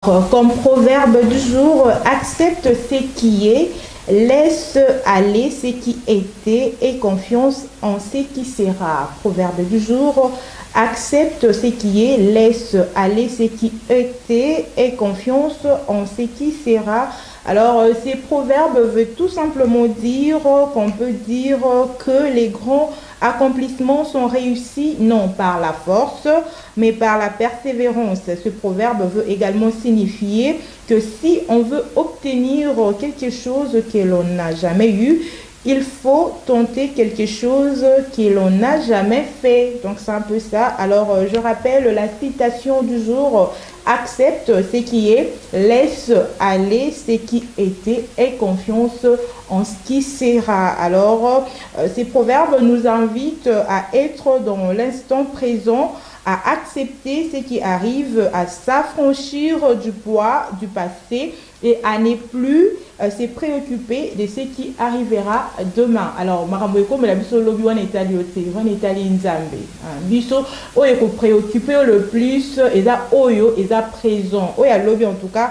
Comme proverbe du jour, accepte ce qui est, laisse aller ce qui était et confiance en ce qui sera. Proverbe du jour, accepte ce qui est, laisse aller ce qui était et confiance en ce qui sera. Alors, ces proverbes veulent tout simplement dire qu'on peut dire que les grands accomplissements sont réussis non par la force, mais par la persévérance. Ce proverbe veut également signifier que si on veut obtenir quelque chose que l'on n'a jamais eu, il faut tenter quelque chose que l'on n'a jamais fait. Donc c'est un peu ça. Alors je rappelle la citation du jour. Accepte ce qui est, laisse aller ce qui était et confiance en ce qui sera. Alors ces proverbes nous invitent à être dans l'instant présent, à accepter ce qui arrive, à s'affranchir du poids du passé et à ne plus se préoccuper de ce qui arrivera demain. Alors, Maramboeko, mais la biso lobi wan etali ote, wan etali nzambe. Biso, oyo ko préoccuper le plus, eza oyo, eza présent. Oya lobi en tout cas,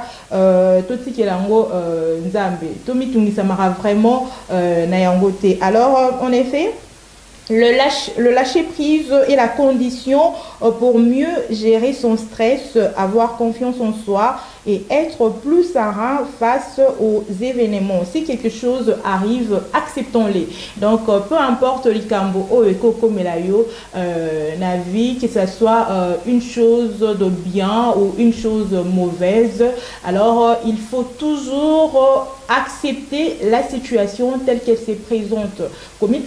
toti kelango nzambe. Tomi tungisa mara vraiment na yango te. Alors, en effet, le lâcher prise est la condition pour mieux gérer son stress, avoir confiance en soi et être plus serein face aux événements. Si quelque chose arrive, acceptons-les. Donc, peu importe l'ikambo o eko komelayo na vie, que ce soit une chose de bien ou une chose mauvaise, alors il faut toujours accepter la situation telle qu'elle se présente. Comme il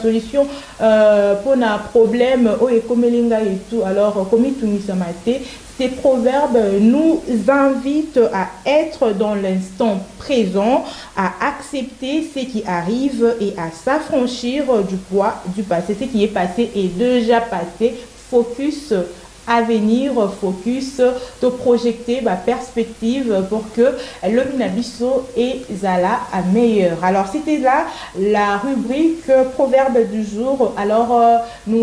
solution pour un problème et tout. Alors, comme ces proverbes nous invitent à être dans l'instant présent, à accepter ce qui arrive et à s'affranchir du poids du passé. Ce qui est passé est déjà passé. Focus à venir, focus, te projeter ma perspective pour que le Minabiso et Zala à meilleur. Alors, c'était là la rubrique proverbe du jour. Alors, nous